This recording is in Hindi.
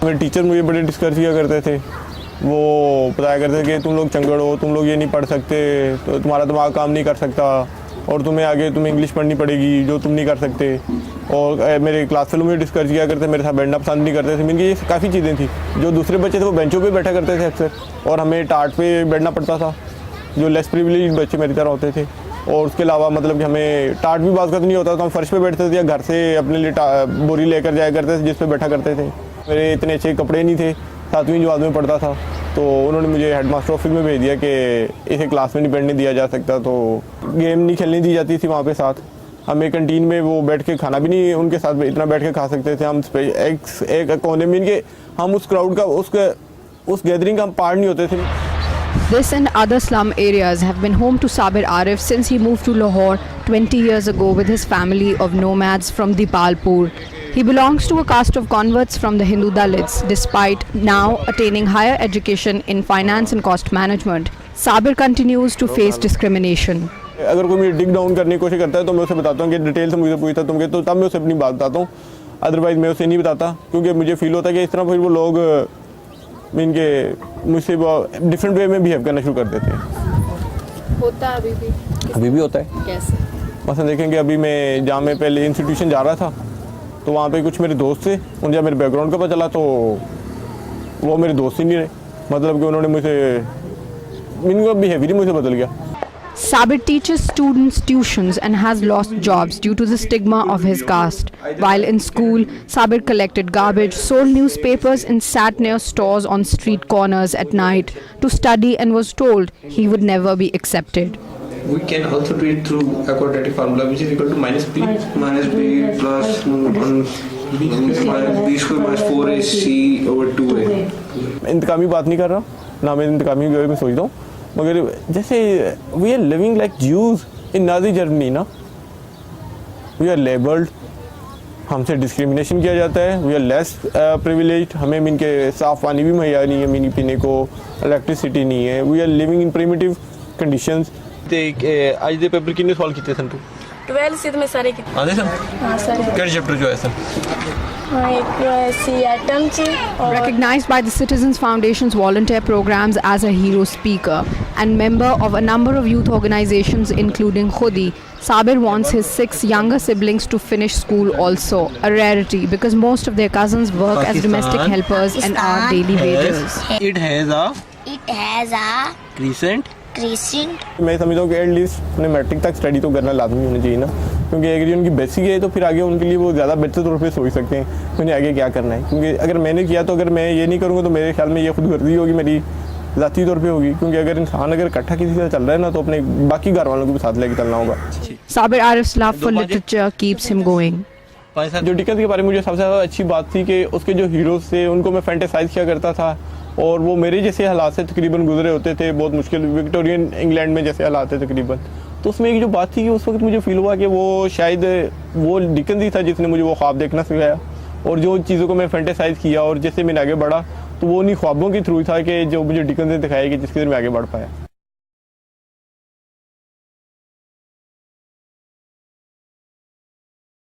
मेरे टीचर मुझे बड़े डिस्कस किया करते थे, वो बताया करते थे कि तुम लोग चंगड़ हो, तुम लोग ये नहीं पढ़ सकते, तो तुम्हारा दिमाग काम नहीं कर सकता और तुम्हें इंग्लिश पढ़नी पड़ेगी जो तुम नहीं कर सकते। और मेरे क्लास फेलो मुझे डिस्कस किया करते, मेरे साथ बैठना पसंद नहीं करते थे। मीन ये काफ़ी चीज़ें थी। जो दूसरे बच्चे थे वो बेंचों पे बैठा करते थे अक्सर, और हमें टाट पे बैठना पड़ता था, जो लेस प्रिविलेज बच्चे मेरी तरह होते थे। और उसके अलावा मतलब कि हमें टाट भी बात नहीं होता, तो हम फर्श पे बैठते थे या घर से अपने लिए बोरी लेकर जाया करते थे जिस पे बैठा करते थे। मेरे इतने अच्छे कपड़े नहीं थे, 7वीं जमात में पढ़ता था, तो उन्होंने मुझे हेडमास्टर ऑफिस में भेज दिया कि इसे क्लास में नहीं बैठने दिया जा सकता। तो गेम नहीं खेलने दी जाती थी वहाँ पे साथ। हमें कैंटीन में वो बैठ के खाना भी नहीं उनके साथ इतना बैठ के खा सकते थे। हम एक कोने में इनके, हम उस क्राउड का उस गैदरिंग का हम पार्ट नहीं होते थे। This and other slum areas have been home to Sabir Arif since he moved to Lahore 20 years ago with his family of nomads from Dipalpur. He belongs to a caste of converts from the Hindu Dalits. Despite now attaining higher education in finance and cost management, Sabir continues to face discrimination. अगर कोई मुझे डिग डाउन करने की कोशिश करता है तो मैं उसे बताता हूँ कि डिटेल से मुझे पूछता तुम, तो तब मैं उसे अपनी बात बताता हूँ, अदरवाइज़ मैं उसे नहीं बताता, क्योंकि मुझे फील होता है कि इस तरह फिर वो लोग इनके मुझसे डिफरेंट वे में बिहेव करना शुरू कर देते हैं। होता है अभी भी होता है। कैसे? मसलन देखेंगे, अभी मैं जहाँ मैं पहले इंस्टीट्यूशन जा रहा था तो वहाँ पे कुछ मेरे दोस्त थे, उन्हें जब मेरे बैकग्राउंड का पता चला तो वो मेरे दोस्त ही नहीं रहे, मतलब कि उन्होंने इनका बिहेवियर ही मुझसे बदल गया। Sabir teaches students tuitions and has lost jobs due to the stigma of his caste. While in school, Sabir collected garbage, sold newspapers and sat near stores on street corners at night to study and was told he would never be accepted. We can also do it through a quadratic formula which is equal to minus b plus b square minus 4ac over 2a. इंतकामी बात नहीं कर रहा ना, मैं इंतकामी वे में सोचता हूँ, मगर जैसे we are living like Jews in Nazi Germany ना, वी आर लेबल्ड, हमसे डिस्क्रिमिनेशन किया जाता है, वी आर लेस प्रिविलेज्ड, हमें इनके साफ़ पानी भी मुहैया नहीं है मिनी पीने को, इलेक्ट्रिसिटी नहीं है, we are living in primitive conditions. आज दे पेपर कितने सॉल्व किए सन तू? 12 से तो मैं सारे कितने? आधे सन? हाँ सारे। क्या चैप्टर जो है सन? हाँ एक सी एटम ची और Recognized by the Citizens Foundation's volunteer programs as a hero speaker and member of a number of youth organizations including Khudi, Sabir wants his 6 younger siblings to finish school also, a rarity because most of their cousins work as domestic helpers and are daily wagers. It has a crescent. मैं समझता हूँ कि एटलीस्ट उन्हें मैट्रिक तक स्टडी तो करना लाजमी होना चाहिए ना, क्योंकि अगर उनकी बेसिक है तो फिर आगे उनके लिए वो ज़्यादा बेहतर तौर पे सोच सकते हैं उन्हें आगे क्या करना है। क्योंकि अगर मैंने किया तो अगर मैं ये नहीं करूँगा तो मेरे ख्याल में ये खुदगर्जी होगी, मेरी ज़ाती तौर पे होगी, क्योंकि अगर इंसान अगर इकट्ठा किसी से चल रहा है ना तो अपने बाकी घर वालों को भी साथ लेके चलना होगा। Sabir Arif's love for literature keeps him going. जो डिकन्स के बारे में मुझे सबसे ज़्यादा अच्छी बात थी कि उसके जो हीरोज़ थे उनको मैं फैंटेसाइज किया करता था, और वो मेरे जैसे हालात से तकरीबन गुजरे होते थे, बहुत मुश्किल विक्टोरियन इंग्लैंड में जैसे हालात थे तकरीबन। तो उसमें एक जो बात थी कि उस वक्त मुझे फील हुआ कि वो शायद वो डिकन्स ही था जिसने मुझे वो ख्वाब देखना सिखाया, और जो चीज़ों को मैं फैंटेसाइज किया और जैसे मैंने आगे बढ़ा तो वो उन्हीं ख्वाबों के थ्रू था कि जो मुझे डिकन्स ने दिखाया कि जिसके ज़रिए मैं आगे बढ़ पाया।